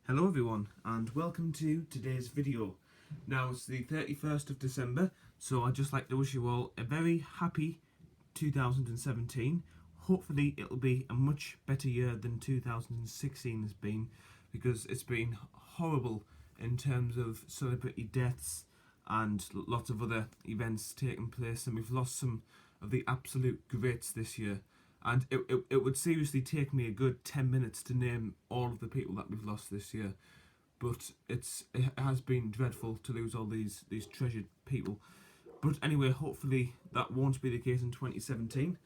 Hello everyone and welcome to today's video. Now it's the 31st of December, so I'd just like to wish you all a very happy 2017. Hopefully it'll be a much better year than 2016 has been, because it's been horrible in terms of celebrity deaths and lots of other events taking place, and we've lost some of the absolute greats this year. And it would seriously take me a good 10 minutes to name all of the people that we've lost this year. But it has been dreadful to lose all these treasured people. But anyway, hopefully that won't be the case in 2017.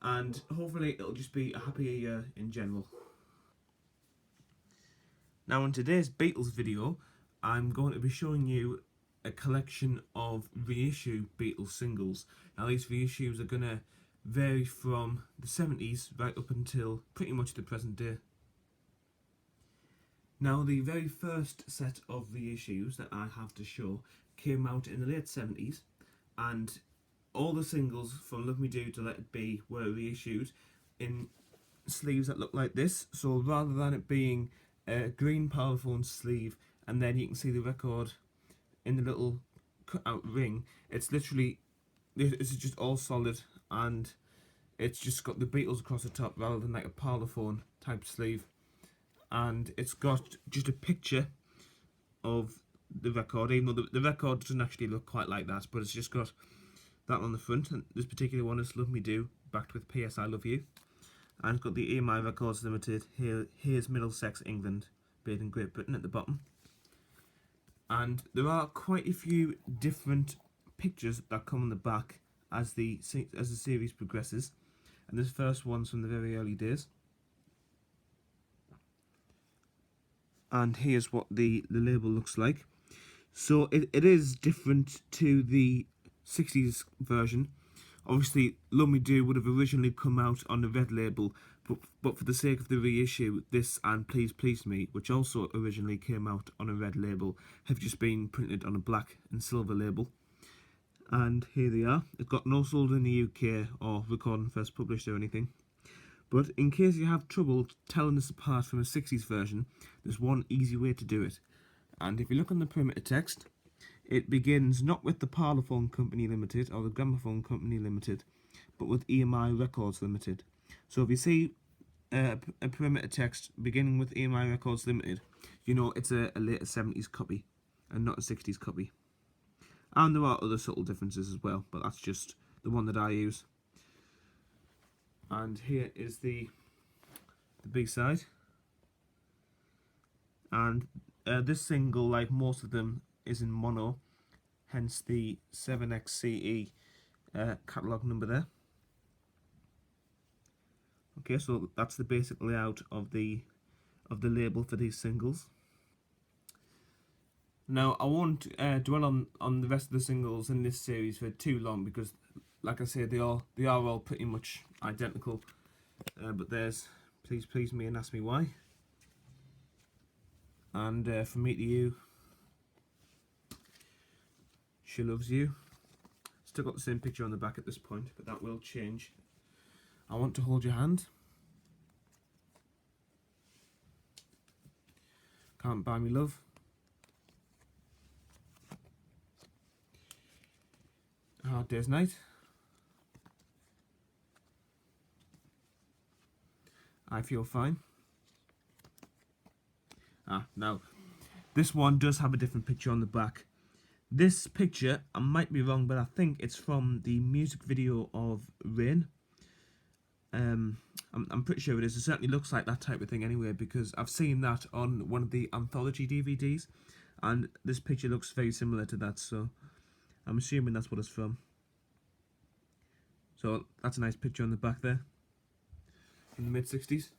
And hopefully it'll just be a happier year in general. Now in today's Beatles video, I'm going to be showing you a collection of reissue Beatles singles. Now these reissues are going to vary from the 70s right up until pretty much the present day. Now the very first set of reissues that I have to show came out in the late 70s, and all the singles from Love Me Do to Let It Be were reissued in sleeves that look like this. So rather than it being a green Parlophone sleeve and then you can see the record in the little cut out ring, it's literally, this is just all solid, and it's just got the Beatles across the top rather than like a Parlophone type sleeve. And it's got just a picture of the record, even though the record doesn't actually look quite like that, but it's just got that on the front. And this particular one is Love Me Do, backed with P.S. I Love You. And it's got the EMI Records Limited, here's Middlesex, England, made in Great Britain at the bottom. And there are quite a few different pictures that come on the back as the series progresses. And this first one's from the very early days. And here's what the label looks like. So it is different to the 60s version. Obviously, Love Me Do would have originally come out on the red label, but for the sake of the reissue, this and Please Please Me, which also originally came out on a red label, have just been printed on a black and silver label. And here they are. It got no sold in the UK or recording first published or anything. But in case you have trouble telling this apart from a 60s version, there's one easy way to do it. And if you look on the perimeter text, it begins not with the Parlophone Company Limited or the Gramophone Company Limited, but with EMI Records Limited. So if you see a perimeter text beginning with EMI Records Limited, you know it's a later 70s copy and not a 60s copy. And there are other subtle differences as well, but that's just the one that I use. And here is the B-side. And this single, like most of them, is in mono, hence the 7XCE catalogue number there. Okay, so that's the basic layout of the label for these singles. Now I won't dwell on the rest of the singles in this series for too long, because like I say, they are all pretty much identical. But there's Please Please Me and Ask Me Why. And From Me to You, She Loves You. Still got the same picture on the back at this point, but that will change. I Want to Hold Your Hand. Can't Buy Me Love. A Hard Day's Night. I Feel Fine. Now, this one does have a different picture on the back. This picture, I might be wrong, but I think it's from the music video of Rain. I'm pretty sure it is. It certainly looks like that type of thing anyway, because I've seen that on one of the anthology DVDs, and this picture looks very similar to that, so I'm assuming that's what it's from. So that's a nice picture on the back there, in the mid-60s.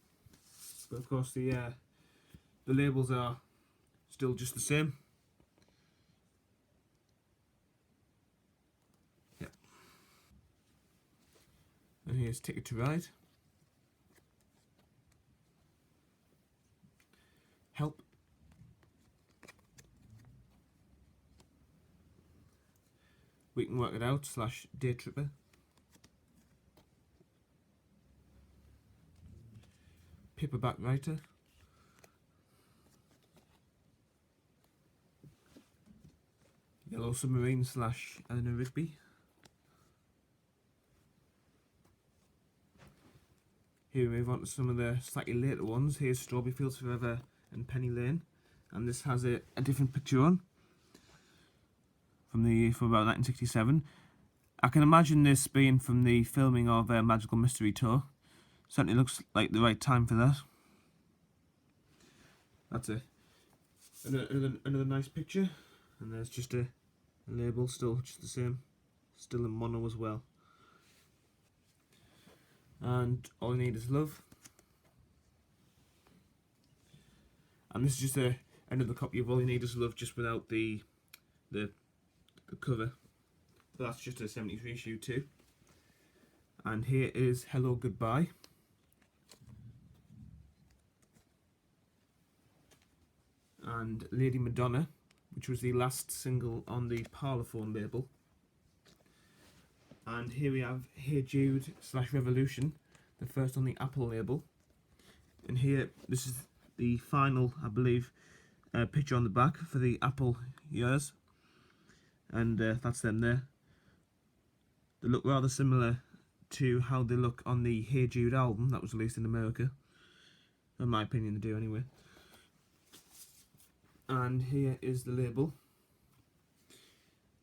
But of course the labels are still just the same. Yeah. And here's Ticket to Ride. Help. We Can Work It Out / Day Tripper. Paperback Writer. Yellow Submarine / Eleanor Rigby. Here we move on to some of the slightly later ones. Here's Strawberry Fields Forever and Penny Lane, and this has a different picture on from about 1967. I can imagine this being from the filming of Magical Mystery Tour. Certainly looks like the right time for that. That's another nice picture, and there's just a label, still just the same, still in mono as well. And All You Need Is Love. And this is just another copy of All You Need Is Love, just without the cover. But that's just a 70s reissue too. And here is Hello Goodbye. And Lady Madonna, which was the last single on the Parlophone label. And here we have Hey Jude / Revolution, the first on the Apple label. And here, this is the final, I believe, picture on the back for the Apple years. And that's them there. They look rather similar to how they look on the Hey Jude album that was released in America. In my opinion, they do anyway. And here is the label.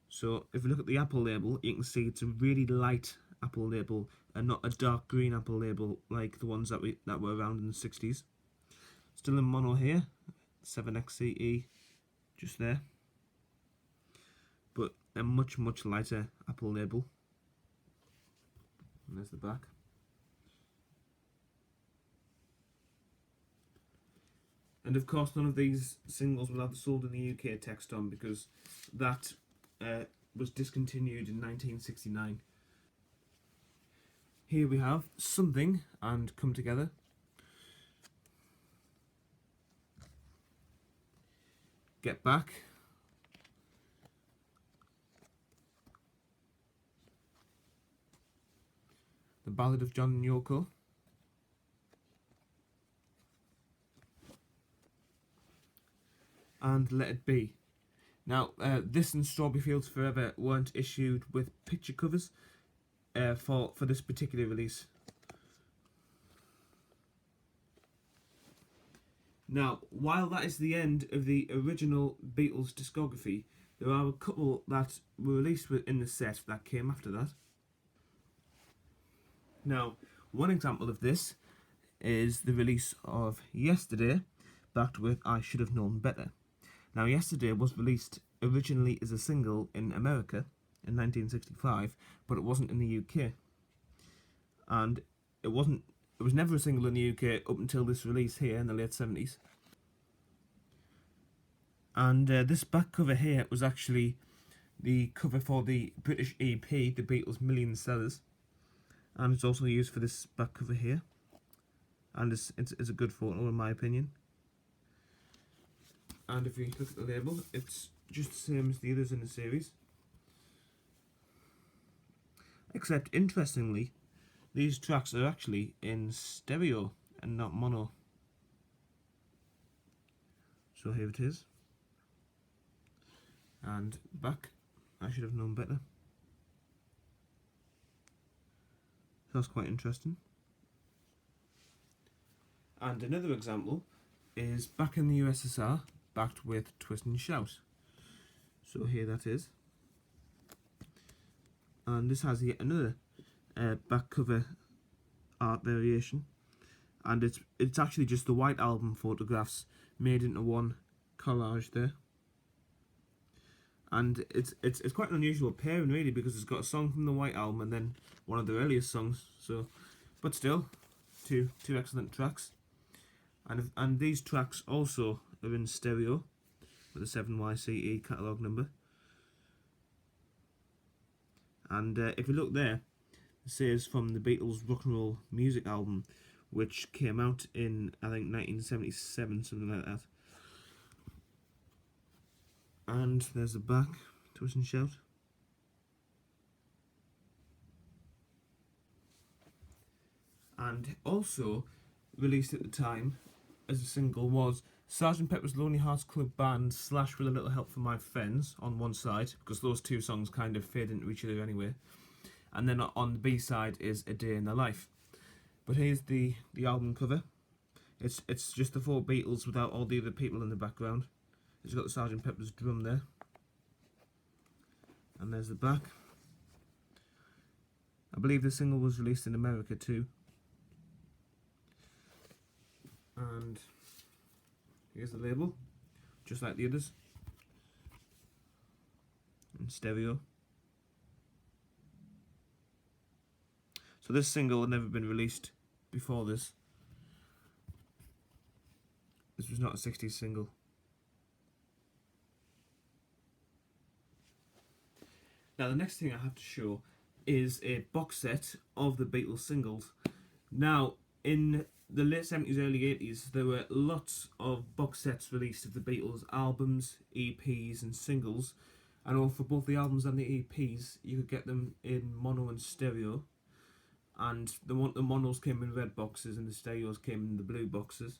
So if you look at the Apple label, you can see it's a really light Apple label and not a dark green Apple label like the ones that were around in the 60s. Still in mono here, 7XCE, just there. But a much lighter Apple label. And there's the back. And of course none of these singles will have the Sold in the UK text on, because that was discontinued in 1969. Here we have Something and Come Together. Get Back. The Ballad of John and Yoko. And Let It Be. Now, this and Strawberry Fields Forever weren't issued with picture covers for this particular release. Now, while that is the end of the original Beatles discography, there are a couple that were released within the set that came after that. Now, one example of this is the release of Yesterday, backed with I Should Have Known Better. Now, Yesterday was released originally as a single in America in 1965, but it wasn't in the UK. And it was never a single in the UK up until this release here in the late 70s. And this back cover here was actually the cover for the British EP, the Beatles' Million Sellers. And it's also used for this back cover here. And it's a good photo in my opinion. And if you look at the label, it's just the same as the others in the series. Except, interestingly, these tracks are actually in stereo and not mono. So here it is. And back, I Should Have Known Better. So that's quite interesting. And another example is Back in the USSR, backed with Twist and Shout. So here that is. And this has yet another back cover art variation. And it's actually just the white album photographs made into one collage there. And it's quite an unusual pairing really, because it's got a song from the white album and then one of the earliest songs. So, but still, two excellent tracks. And these tracks also are in stereo with a 7YCE catalogue number. And if you look there, it says from the Beatles Rock and Roll Music album, which came out in, I think, 1977, something like that. And there's the back, Twist and Shout. And also released at the time as a single was Sergeant Pepper's Lonely Hearts Club Band / With a Little Help from My Friends on one side, because those two songs kind of fade into each other anyway. And then on the B side is A Day in the Life. But here's the album cover. It's just the four Beatles without all the other people in the background. It's got the Sergeant Pepper's drum there. And there's the back. I believe the single was released in America too. And here's the label, just like the others, in stereo. So this single had never been released before this. This was not a 60s single. Now the next thing I have to show is a box set of the Beatles singles. Now in the late 70s, early 80s, there were lots of box sets released of the Beatles albums, EPs and singles. And for both the albums and the EPs, you could get them in mono and stereo. And the monos came in red boxes and the stereos came in the blue boxes.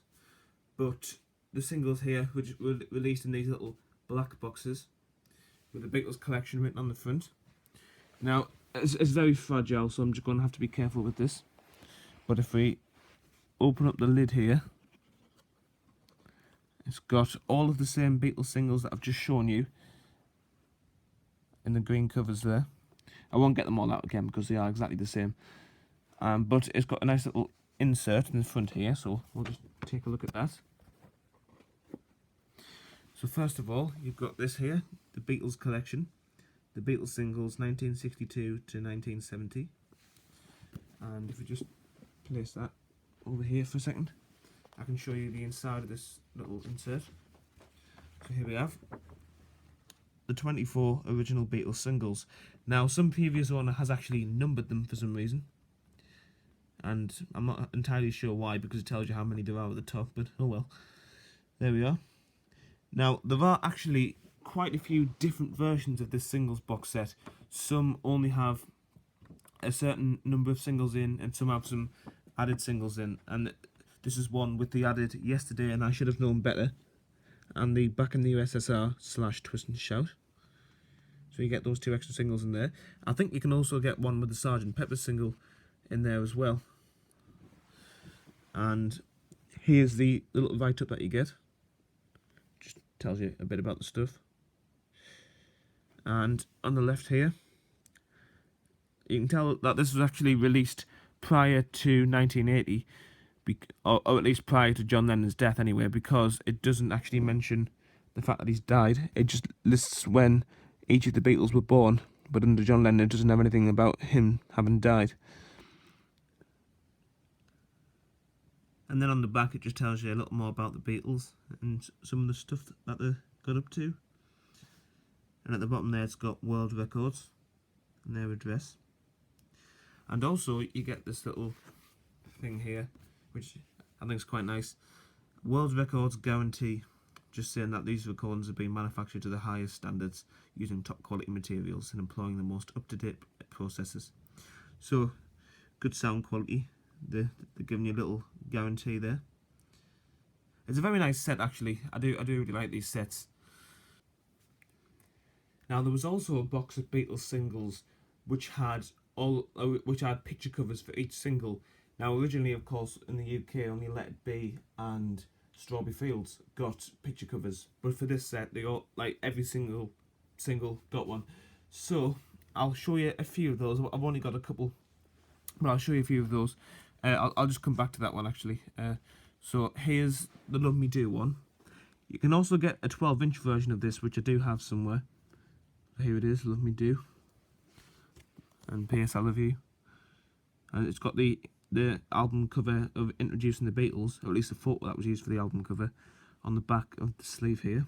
But the singles here were released in these little black boxes with the Beatles collection written on the front. Now, it's very fragile, so I'm just going to have to be careful with this. But if we open up the lid here, it's got all of the same Beatles singles that I've just shown you in the green covers there. I won't get them all out again because they are exactly the same. But it's got a nice little insert in the front here, so we'll just take a look at that. So first of all, you've got this here, the Beatles collection, the Beatles singles 1962 to 1970. And if we just place that over here for a second, I can show you the inside of this little insert. So here we have the 24 original Beatles singles. Now some previous owner has actually numbered them for some reason, and I'm not entirely sure why, because it tells you how many there are at the top, but oh well. There we are. Now there are actually quite a few different versions of this singles box set. Some only have a certain number of singles in, and some have some added singles in, and this is one with the added Yesterday and I Should Have Known Better, and the Back in the USSR / Twist and Shout. So you get those two extra singles in there. I think you can also get one with the Sgt. Pepper single in there as well. And here's the little write-up that you get. Just tells you a bit about the stuff. And on the left here, you can tell that this was actually released prior to 1980, or at least prior to John Lennon's death anyway, because it doesn't actually mention the fact that he's died. It just lists when each of the Beatles were born, but under John Lennon it doesn't have anything about him having died. And then on the back it just tells you a little more about the Beatles and some of the stuff that they got up to. And at the bottom there it's got world records and their address. And also you get this little thing here, which I think is quite nice. World Records guarantee, just saying that these recordings have been manufactured to the highest standards using top quality materials and employing the most up-to-date processes. So, good sound quality. They're giving you a little guarantee there. It's a very nice set actually. I do really like these sets. Now there was also a box of Beatles singles which had picture covers for each single. Now originally, of course, in the UK only Let It Be and Strawberry Fields got picture covers, but for this set they all, like every single got one. So I'll show you a few of those. I've only got a couple, but I'll show you a few of those. I'll just come back to that one actually. So here's the Love Me Do one. You can also get a 12-inch version of this, which I do have somewhere. Here it is, Love Me Do, and P.S. I Love You. And it's got the album cover of Introducing the Beatles, or at least the photo that was used for the album cover, on the back of the sleeve here.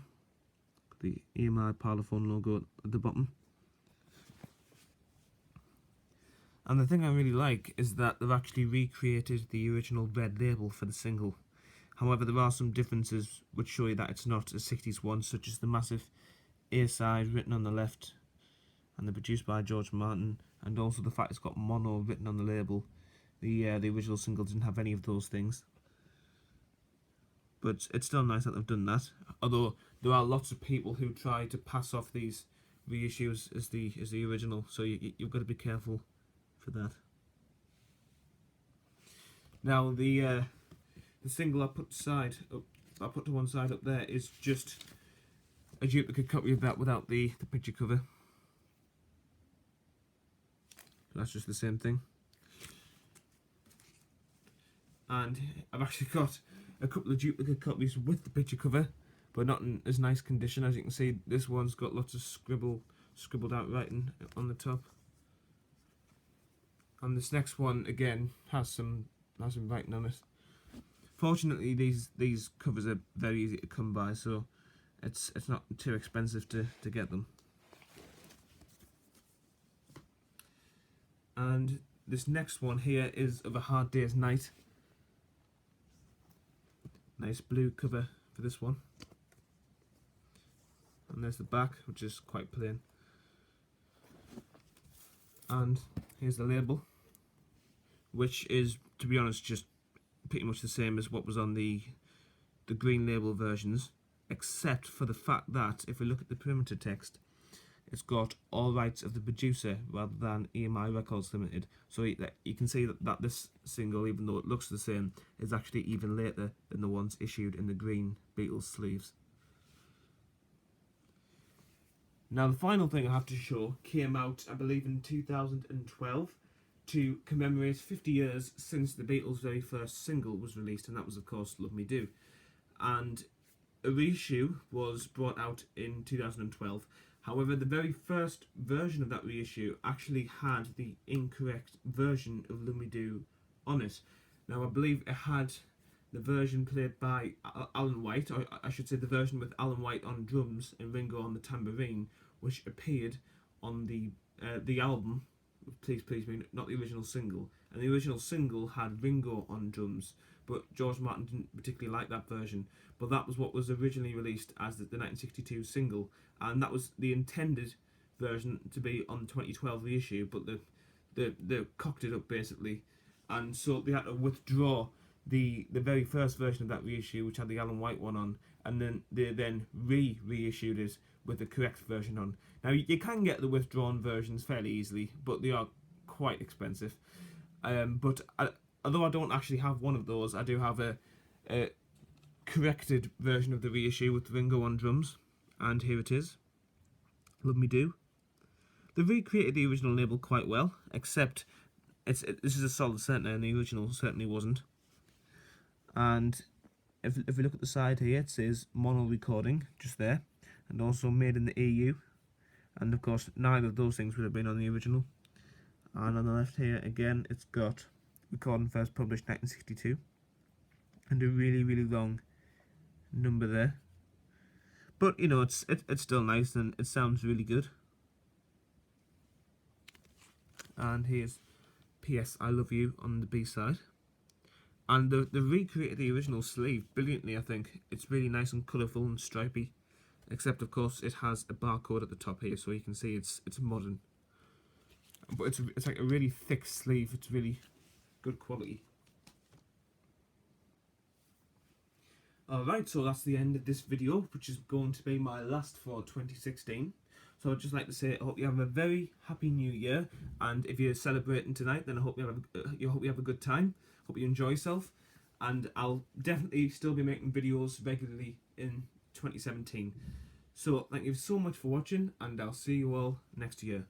The EMI Parlophone logo at the bottom. And the thing I really like is that they've actually recreated the original red label for the single. However, there are some differences which show you that it's not a 60s one, such as the massive A side written on the left, and they're produced by George Martin, and also the fact it's got mono written on the label. The original single didn't have any of those things. but it's still nice that they've done that. Although there are lots of people who try to pass off these reissues as the original, so you've got to be careful for that. Now the single I put to one side up there is just a duplicate copy of that without the picture cover. That's just the same thing. And I've actually got a couple of duplicate copies with the picture cover, but not in as nice condition. As you can see, this one's got lots of scribbled out writing on the top, and this next one again has some writing on it. Fortunately, these covers are very easy to come by, so it's not too expensive to get them. And this next one here is of A Hard Day's Night. Nice blue cover for this one. And there's the back, which is quite plain. And here's the label, which is, to be honest, just pretty much the same as what was on the green label versions, except for the fact that if we look at the perimeter text, it's got all rights of the producer rather than EMI Records Limited. So you can see that this single, even though it looks the same, is actually even later than the ones issued in the green Beatles sleeves. Now the final thing I have to show came out, I believe, in 2012 to commemorate 50 years since the Beatles' very first single was released, and that was of course Love Me Do. And a reissue was brought out in 2012. However, the very first version of that reissue actually had the incorrect version of Love Me Do on it. Now I believe it had the version played by Alan White, or I should say the version with Alan White on drums and Ringo on the tambourine, which appeared on the album Please Please Me, not the original single. And the original single had Ringo on drums, but George Martin didn't particularly like that version. But that was what was originally released as the 1962 single, and that was the intended version to be on the 2012 reissue, but they cocked it up basically, and so they had to withdraw the very first version of that reissue, which had the Alan White one on, and then they reissued it with the correct version on. Now you can get the withdrawn versions fairly easily, but they are quite expensive. But although I don't actually have one of those, I do have a corrected version of the reissue with Ringo on drums, and here it is. Love Me Do. They recreated the original label quite well, except this is a solid centre and the original certainly wasn't. And if we look at the side here, it says mono recording just there, and also made in the EU, and of course neither of those things would have been on the original. And on the left here again, it's got recording first published 1962, and a really long number there. But you know, it's still nice and it sounds really good. And here's P.S. I Love You on the B side. And they recreated the original sleeve brilliantly, I think. It's really nice and colourful and stripy. Except, of course, it has a barcode at the top here, so you can see it's modern. But it's like a really thick sleeve. It's really good quality. Alright, so that's the end of this video, which is going to be my last for 2016. So I'd just like to say I hope you have a very happy new year, and if you're celebrating tonight, then I hope you have a good time. Hope you enjoy yourself, and I'll definitely still be making videos regularly in 2017. So thank you so much for watching, and I'll see you all next year.